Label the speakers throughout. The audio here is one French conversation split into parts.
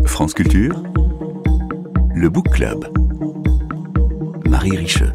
Speaker 1: France Culture, le Book Club. Marie Richeux.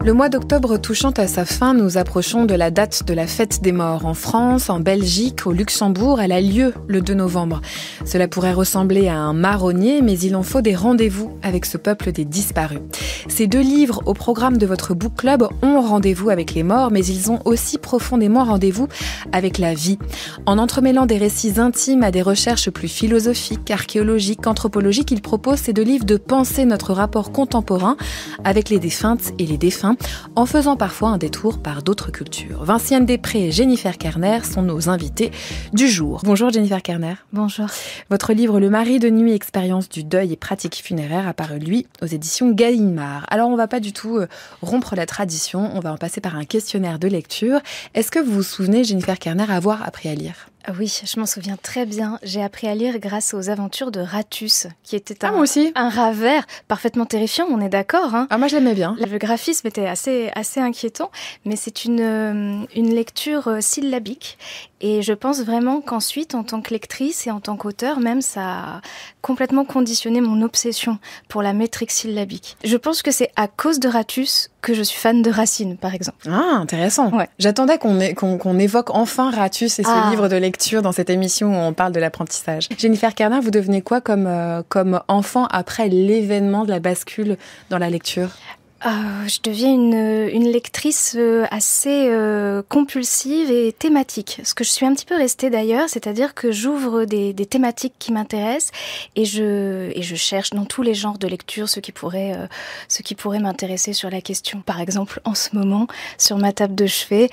Speaker 2: Le mois d'octobre touchant à sa fin, nous approchons de la date de la fête des morts. En France, en Belgique, au Luxembourg, elle a lieu le 2 novembre. Cela pourrait ressembler à un marronnier, mais il en faut des rendez-vous avec ce peuple des disparus. Ces 2 livres au programme de votre book club ont rendez-vous avec les morts, mais ils ont aussi profondément rendez-vous avec la vie. En entremêlant des récits intimes à des recherches plus philosophiques, archéologiques, anthropologiques, ils proposent ces 2 livres de penser notre rapport contemporain avec les défuntes et les défunts, en faisant parfois un détour par d'autres cultures. Vinciane Després et Jennifer Kerner sont nos invités du jour. Bonjour Jennifer Kerner.
Speaker 3: Bonjour.
Speaker 2: Votre livre Le mari de nuit, expérience du deuil et pratiques funéraires a paru, lui, aux éditions Gallimard. Alors on ne va pas du tout rompre la tradition, on va en passer par un questionnaire de lecture. Est-ce que vous vous souvenez, Jennifer Kerner, avoir appris à lire ?
Speaker 3: Oui, je m'en souviens très bien. J'ai appris à lire grâce aux aventures de Ratus, qui était
Speaker 2: moi aussi.
Speaker 3: Un rat vert parfaitement terrifiant, on est d'accord. Hein.
Speaker 2: Ah, moi je l'aimais bien.
Speaker 3: Le graphisme était assez inquiétant, mais c'est une lecture syllabique. Et je pense vraiment qu'ensuite, en tant que lectrice et en tant qu'auteur, même ça a complètement conditionné mon obsession pour la métrique syllabique. Je pense que c'est à cause de Ratus que je suis fan de Racine, par exemple.
Speaker 2: Ah, intéressant. Ouais. J'attendais qu'on évoque enfin Ratus et ce livre de lecture dans cette émission où on parle de l'apprentissage. Jennifer Kerner, vous devenez quoi comme enfant après l'événement de la bascule dans la lecture ?
Speaker 3: Je deviens une lectrice assez compulsive et thématique. Ce que je suis un petit peu restée d'ailleurs, c'est-à-dire que j'ouvre des thématiques qui m'intéressent et je cherche dans tous les genres de lecture ce qui pourrait m'intéresser sur la question. Par exemple, en ce moment, sur ma table de chevet,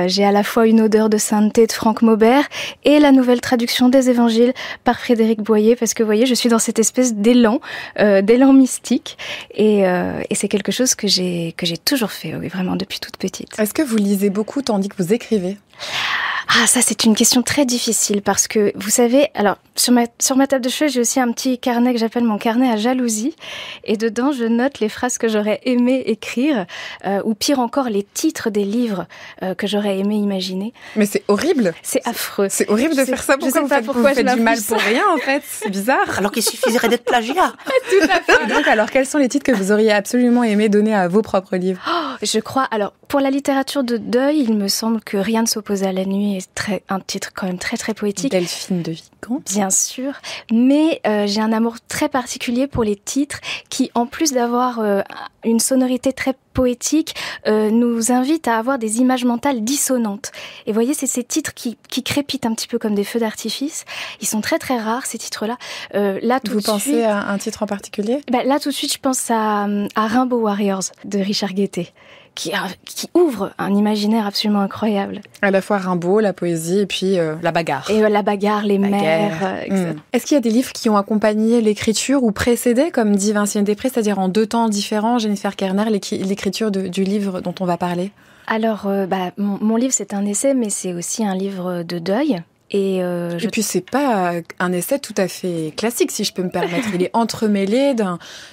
Speaker 3: j'ai à la fois une odeur de sainteté de Franck Maubert et la nouvelle traduction des Évangiles par Frédéric Boyer, parce que vous voyez, je suis dans cette espèce d'élan mystique et c'est quelque chose que j'ai toujours fait, oui, vraiment depuis toute petite.
Speaker 2: Est-ce que vous lisez beaucoup tandis que vous écrivez ?
Speaker 3: Ah, ça c'est une question très difficile parce que, vous savez, alors sur ma table de chevet, j'ai aussi un petit carnet que j'appelle mon carnet à jalousie et dedans je note les phrases que j'aurais aimé écrire ou pire encore les titres des livres que j'aurais aimé imaginer.
Speaker 2: Mais c'est horrible.
Speaker 3: C'est affreux.
Speaker 2: C'est horrible de faire ça. Pourquoi vous faites du mal pour rien en fait ? C'est bizarre.
Speaker 4: Alors qu'il suffirait d'être plagiat.
Speaker 3: Tout à fait.
Speaker 2: Donc alors quels sont les titres que vous auriez absolument aimé donner à vos propres livres ?
Speaker 3: Je crois, alors pour la littérature de deuil, il me semble que Rien ne s'oppose à la nuit est un titre quand même très très poétique.
Speaker 2: Delphine de Vigan.
Speaker 3: Bien sûr, mais j'ai un amour très particulier pour les titres qui, en plus d'avoir une sonorité très poétique, nous invitent à avoir des images mentales dissonantes. Et vous voyez, c'est ces titres qui crépitent un petit peu comme des feux d'artifice. Ils sont très très rares, ces titres-là. Là, tout
Speaker 2: Vous
Speaker 3: de
Speaker 2: pensez
Speaker 3: suite,
Speaker 2: à un titre en particulier ?
Speaker 3: Là, tout de suite, je pense à Rainbow Warriors de Richard Guettet, qui ouvre un imaginaire absolument incroyable.
Speaker 2: À la fois Rimbaud, la poésie et puis la bagarre.
Speaker 3: Et la bagarre, les mers, etc.
Speaker 2: Est-ce qu'il y a des livres qui ont accompagné l'écriture ou précédé, comme dit Vinciane Després, c'est-à-dire en 2 temps différents, Jennifer Kerner, l'écriture du livre dont on va parler ?
Speaker 3: Alors, mon livre, c'est un essai, mais c'est aussi un livre de deuil. Et
Speaker 2: puis c'est pas un essai tout à fait classique, si je peux me permettre. Il est entremêlé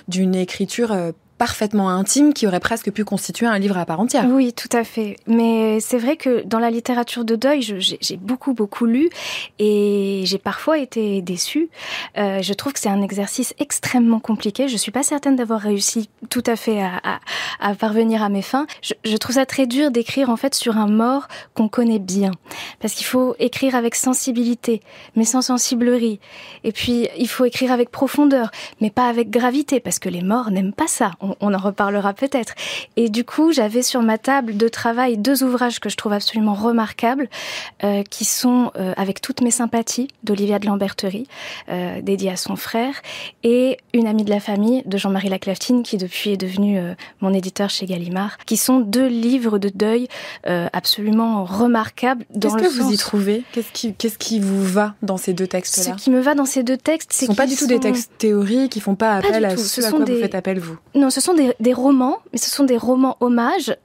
Speaker 2: d'une écriture parfaitement intime qui aurait presque pu constituer un livre à part entière.
Speaker 3: Oui, tout à fait. Mais c'est vrai que dans la littérature de deuil, j'ai beaucoup lu et j'ai parfois été déçue. Je trouve que c'est un exercice extrêmement compliqué. Je suis pas certaine d'avoir réussi tout à fait à parvenir à mes fins. Je trouve ça très dur d'écrire en fait sur un mort qu'on connaît bien. Parce qu'il faut écrire avec sensibilité, mais sans sensiblerie. Et puis, il faut écrire avec profondeur, mais pas avec gravité, parce que les morts n'aiment pas ça. On en reparlera peut-être. Et du coup, j'avais sur ma table de travail 2 ouvrages que je trouve absolument remarquables, qui sont Avec toutes mes sympathies d'Olivia de Lamberterie, dédiée à son frère, et Une amie de la famille de Jean-Marie Laclaftine, qui depuis est devenu mon éditeur chez Gallimard, qui sont 2 livres de deuil absolument remarquables.
Speaker 2: Qu'est-ce que vous y trouvez ? Qu'est-ce qui vous va dans ces 2 textes-là ?
Speaker 3: Ce qui me va dans ces 2 textes, c'est
Speaker 2: qu'ils ne sont pas du tout des textes théoriques, qui ne font pas appel à ce à quoi vous faites appel, vous.
Speaker 3: Non, ce sont des romans, mais ce sont des romans hommages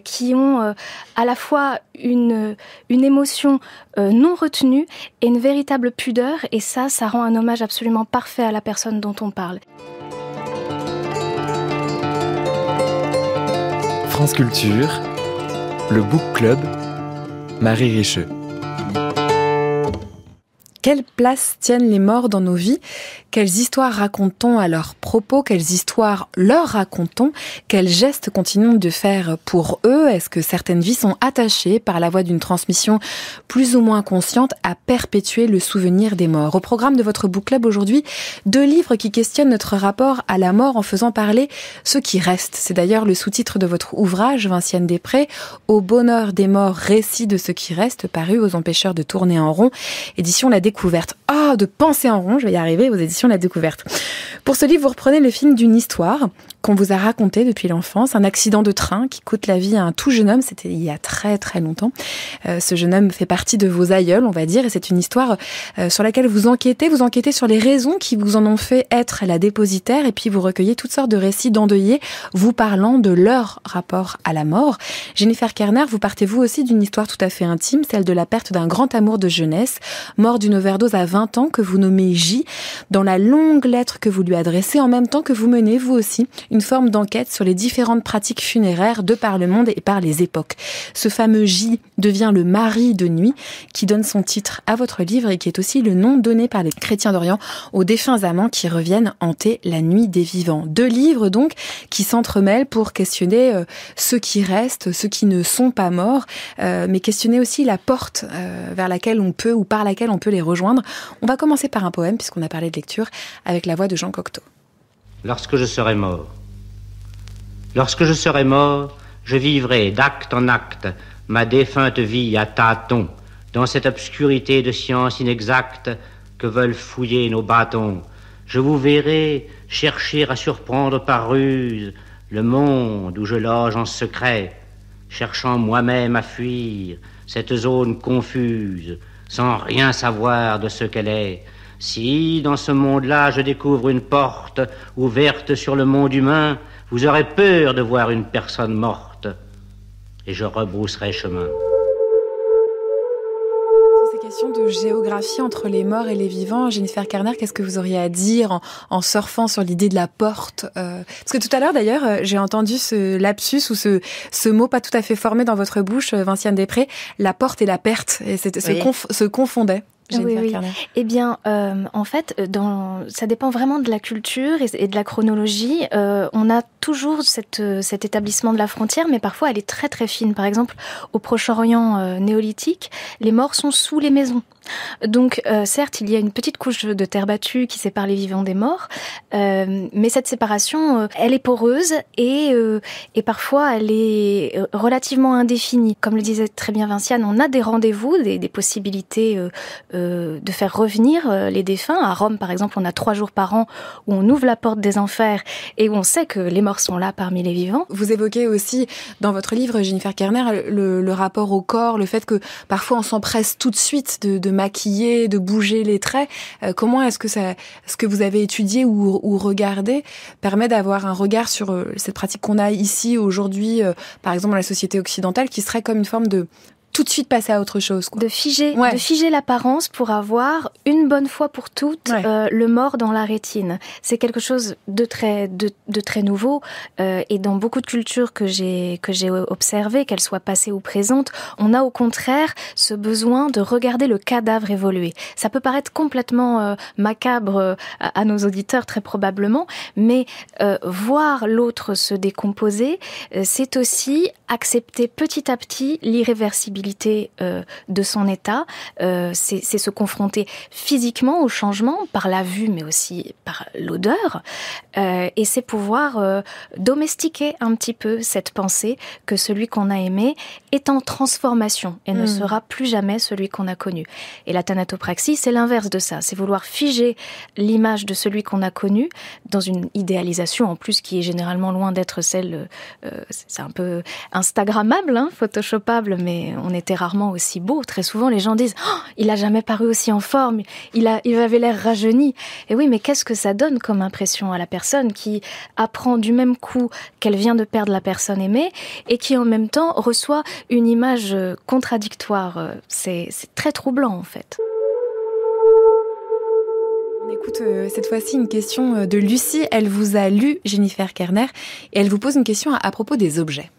Speaker 3: qui ont à la fois une émotion non retenue et une véritable pudeur, et ça rend un hommage absolument parfait à la personne dont on parle.
Speaker 5: France Culture, le Book Club, Marie Richeux.
Speaker 2: Quelle place tiennent les morts dans nos vies ? Quelles histoires raconte-t-on à leur propos ? Quelles histoires leur raconte-t-on ? Quels gestes continuons de faire pour eux ? Est-ce que certaines vies sont attachées par la voie d'une transmission plus ou moins consciente à perpétuer le souvenir des morts ? Au programme de votre book club aujourd'hui, 2 livres qui questionnent notre rapport à la mort en faisant parler ceux qui restent. C'est d'ailleurs le sous-titre de votre ouvrage, Vinciane Després, Au bonheur des morts, récit de ceux qui restent, paru aux Empêcheurs de tourner en rond, édition La Découverte. De penser en rond, je vais y arriver, aux éditions La Découverte. Pour ce livre, vous reprenez le film d'une histoire qu'on vous a racontée depuis l'enfance, un accident de train qui coûte la vie à un tout jeune homme, c'était il y a très très longtemps. Ce jeune homme fait partie de vos aïeuls, on va dire, et c'est une histoire sur laquelle vous enquêtez sur les raisons qui vous en ont fait être la dépositaire, et puis vous recueillez toutes sortes de récits d'endeuillés, vous parlant de leur rapport à la mort. Jennifer Kerner, vous partez vous aussi d'une histoire tout à fait intime, celle de la perte d'un grand amour de jeunesse, mort d'une overdose à 20 ans, que vous nommez J, dans la longue lettre que vous lui adressez, en même temps que vous menez, vous aussi, une forme d'enquête sur les différentes pratiques funéraires de par le monde et par les époques. Ce fameux J devient le mari de nuit, qui donne son titre à votre livre et qui est aussi le nom donné par les chrétiens d'Orient aux défunts amants qui reviennent hanter la nuit des vivants. 2 livres donc qui s'entremêlent pour questionner ceux qui restent, ceux qui ne sont pas morts, mais questionner aussi la porte vers laquelle on peut ou par laquelle on peut les rejoindre. On va commencer par un poème, puisqu'on a parlé de lecture, avec la voix de Jean Cocteau.
Speaker 4: Lorsque je serai mort, je vivrai d'acte en acte ma défunte vie à tâtons, dans cette obscurité de science inexacte que veulent fouiller nos bâtons. Je vous verrai chercher à surprendre par ruse le monde où je loge en secret, cherchant moi-même à fuir cette zone confuse, sans rien savoir de ce qu'elle est. Si, dans ce monde-là, je découvre une porte ouverte sur le monde humain, vous aurez peur de voir une personne morte, et je rebrousserai chemin.
Speaker 2: Sur ces questions de géographie entre les morts et les vivants, Jennifer Kerner, qu'est-ce que vous auriez à dire en surfant sur l'idée de la porte ? Parce que tout à l'heure, d'ailleurs, j'ai entendu ce lapsus ou ce mot pas tout à fait formé dans votre bouche, Vinciane Després, la porte et la perte, et se confondaient.
Speaker 3: Oui. Eh bien, en fait, ça dépend vraiment de la culture et de la chronologie. On a toujours cet établissement de la frontière, mais parfois elle est très très fine. Par exemple, au Proche-Orient néolithique, les morts sont sous les maisons. Donc, certes, il y a une petite couche de terre battue qui sépare les vivants des morts, mais cette séparation, elle est poreuse et parfois elle est relativement indéfinie. Comme le disait très bien Vinciane, on a des rendez-vous, des possibilités de faire revenir les défunts. À Rome, par exemple, on a 3 jours par an où on ouvre la porte des enfers et où on sait que les morts sont là parmi les vivants.
Speaker 2: Vous évoquez aussi dans votre livre, Jennifer Kerner, le rapport au corps, le fait que parfois on s'empresse tout de suite de maquiller, de bouger les traits. Comment est-ce que ce que vous avez étudié ou regardé permet d'avoir un regard sur cette pratique qu'on a ici aujourd'hui, par exemple dans la société occidentale, qui serait comme une forme de tout de suite passer à autre chose, quoi.
Speaker 3: De figer l'apparence pour avoir une bonne fois pour toutes le mort dans la rétine. C'est quelque chose de très nouveau et dans beaucoup de cultures que j'ai observées, qu'elles soient passées ou présentes, on a au contraire ce besoin de regarder le cadavre évoluer. Ça peut paraître complètement macabre à nos auditeurs très probablement, mais voir l'autre se décomposer, c'est aussi accepter petit à petit l'irréversibilité de son état, c'est se confronter physiquement au changement par la vue mais aussi par l'odeur, et c'est pouvoir domestiquer un petit peu cette pensée que celui qu'on a aimé est en transformation et ne sera plus jamais celui qu'on a connu. Et la thanatopraxie, c'est l'inverse de ça, c'est vouloir figer l'image de celui qu'on a connu dans une idéalisation en plus qui est généralement loin d'être celle, c'est un peu instagrammable, photoshopable, mais on était rarement aussi beau. Très souvent, les gens disent « il a jamais paru aussi en forme, il avait l'air rajeuni ». Et oui, mais qu'est-ce que ça donne comme impression à la personne qui apprend du même coup qu'elle vient de perdre la personne aimée et qui en même temps reçoit une image contradictoire. C'est très troublant en fait.
Speaker 2: On écoute cette fois-ci une question de Lucie. Elle vous a lu, Jennifer Kerner, et elle vous pose une question à propos des objets.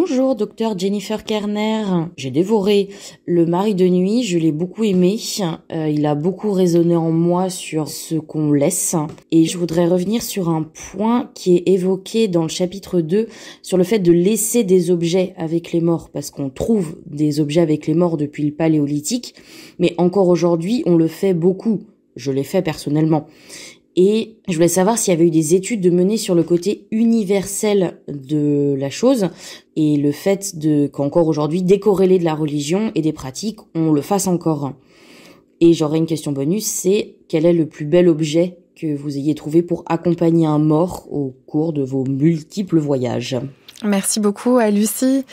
Speaker 5: Bonjour, docteur Jennifer Kerner. J'ai dévoré Le Mari de nuit, je l'ai beaucoup aimé. Il a beaucoup résonné en moi sur ce qu'on laisse. Et je voudrais revenir sur un point qui est évoqué dans le chapitre 2, sur le fait de laisser des objets avec les morts, parce qu'on trouve des objets avec les morts depuis le Paléolithique, mais encore aujourd'hui, on le fait beaucoup. Je l'ai fait personnellement. Et je voulais savoir s'il y avait eu des études de menées sur le côté universel de la chose et le fait qu'encore aujourd'hui, décorrélé de la religion et des pratiques, on le fasse encore. Et j'aurais une question bonus, c'est quel est le plus bel objet que vous ayez trouvé pour accompagner un mort au cours de vos multiples voyages ?
Speaker 2: Merci beaucoup à Lucie,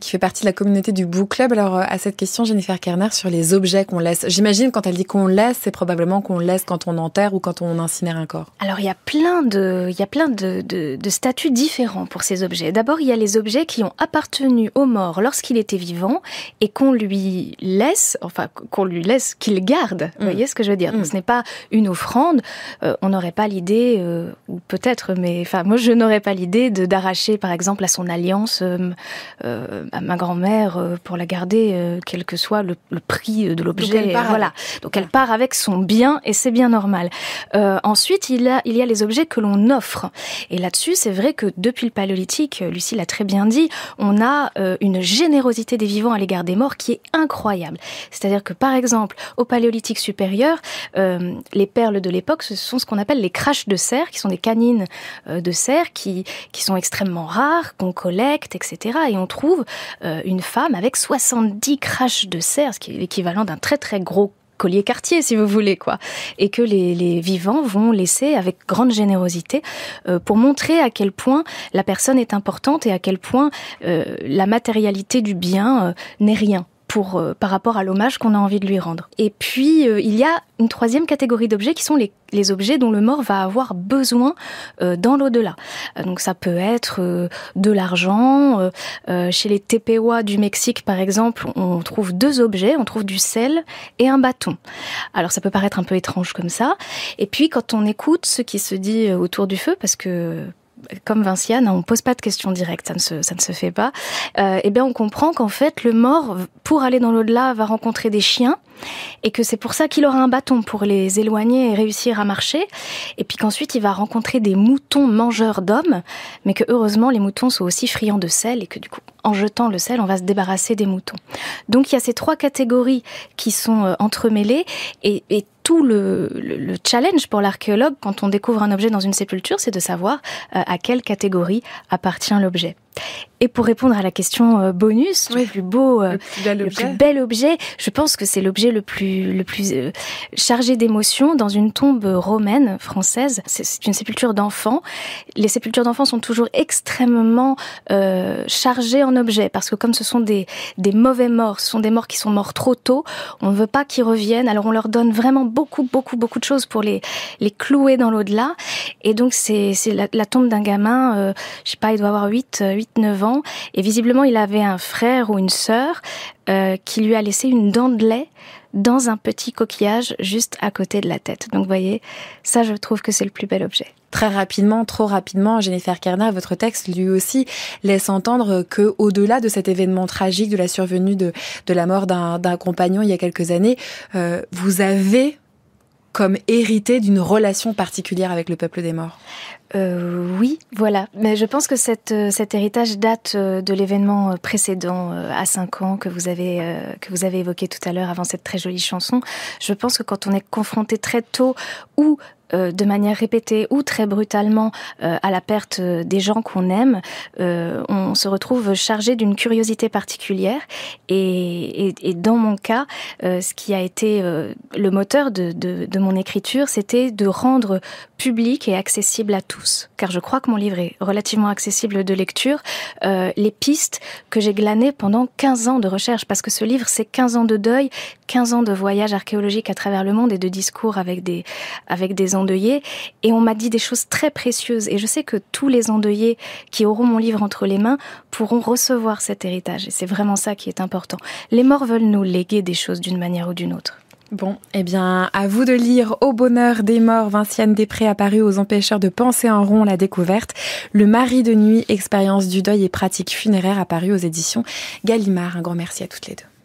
Speaker 2: qui fait partie de la communauté du Book Club. Alors, à cette question, Jennifer Kerner, sur les objets qu'on laisse. J'imagine, quand elle dit qu'on laisse, c'est probablement qu'on laisse quand on enterre ou quand on incinère un corps.
Speaker 3: Alors, il y a plein de statuts différents pour ces objets. D'abord, il y a les objets qui ont appartenu au mort lorsqu'il était vivant et qu'on lui laisse, qu'il garde. Vous voyez ce que je veux dire ? Donc, ce n'est pas une offrande. On n'aurait pas l'idée, ou peut-être, mais enfin, moi, je n'aurais pas l'idée d'arracher, par exemple, à son alliance, à ma grand-mère, pour la garder, quel que soit le prix de l'objet. Donc elle part avec son bien et c'est bien normal. Ensuite, il y a les objets que l'on offre. Et là-dessus, c'est vrai que depuis le Paléolithique, Lucie l'a très bien dit, on a une générosité des vivants à l'égard des morts qui est incroyable. C'est-à-dire que, par exemple, au Paléolithique supérieur, les perles de l'époque, ce sont ce qu'on appelle les craches de cerf, qui sont des canines de cerf qui sont extrêmement rares, qu'on collecte, etc. Et on trouve une femme avec 70 craches de cerf, ce qui est l'équivalent d'un très très gros collier Cartier, si vous voulez, quoi. Et que les vivants vont laisser avec grande générosité pour montrer à quel point la personne est importante et à quel point la matérialité du bien n'est rien par rapport à l'hommage qu'on a envie de lui rendre. Et puis, il y a une troisième catégorie d'objets qui sont les objets dont le mort va avoir besoin dans l'au-delà. Donc ça peut être de l'argent. Chez les Tepehuas du Mexique, par exemple, on trouve 2 objets. On trouve du sel et un bâton. Alors ça peut paraître un peu étrange comme ça. Et puis quand on écoute ce qui se dit autour du feu, parce que comme Vinciane, on ne pose pas de questions directes, ça ne se fait pas. Eh bien, on comprend qu'en fait, le mort, pour aller dans l'au-delà, va rencontrer des chiens, et que c'est pour ça qu'il aura un bâton pour les éloigner et réussir à marcher, et puis qu'ensuite, il va rencontrer des moutons mangeurs d'hommes, mais que heureusement, les moutons sont aussi friands de sel, et que du coup, en jetant le sel, on va se débarrasser des moutons. Donc, il y a ces 3 catégories qui sont entremêlées, et tout le challenge pour l'archéologue, quand on découvre un objet dans une sépulture, c'est de savoir à quelle catégorie appartient l'objet. Et pour répondre à la question bonus, le plus beau, le plus bel objet, je pense que c'est l'objet le plus chargé d'émotions dans une tombe romaine française. C'est une sépulture d'enfants. Les sépultures d'enfants sont toujours extrêmement chargées en objets, parce que comme ce sont des mauvais morts, ce sont des morts qui sont morts trop tôt, on ne veut pas qu'ils reviennent, alors on leur donne vraiment beaucoup de choses pour les clouer dans l'au-delà. Et donc c'est la tombe d'un gamin, je sais pas, il doit avoir 8-9 ans, et visiblement il avait un frère ou une sœur qui lui a laissé une dent de lait dans un petit coquillage juste à côté de la tête. Donc vous voyez, ça je trouve que c'est le plus bel objet.
Speaker 2: Très rapidement, trop rapidement, Jennifer Kerner, votre texte lui aussi laisse entendre que, au-delà de cet événement tragique de la survenue de la mort d'un compagnon il y a quelques années, vous avez comme hérité d'une relation particulière avec le peuple des morts.
Speaker 3: Oui, voilà. Mais je pense que cet héritage date de l'événement précédent, à 5 ans, que vous avez évoqué tout à l'heure avant cette très jolie chanson. Je pense que quand on est confronté très tôt ou de manière répétée ou très brutalement à la perte des gens qu'on aime, on se retrouve chargé d'une curiosité particulière. Et dans mon cas, ce qui a été le moteur de mon écriture, c'était de rendre public et accessible à tous. Car je crois que mon livre est relativement accessible de lecture. Les pistes que j'ai glanées pendant 15 ans de recherche, parce que ce livre, c'est 15 ans de deuil, 15 ans de voyage archéologique à travers le monde et de discours avec des endeuillés, et on m'a dit des choses très précieuses, et je sais que tous les endeuillés qui auront mon livre entre les mains pourront recevoir cet héritage, et c'est vraiment ça qui est important. Les morts veulent nous léguer des choses d'une manière ou d'une autre.
Speaker 2: Bon, eh bien, à vous de lire Au bonheur des morts, Vinciane Després, apparu aux Empêcheurs de penser en rond, la découverte. Le mari de nuit, expérience du deuil et pratiques funéraires, apparu aux éditions Gallimard. Un grand merci à toutes les deux.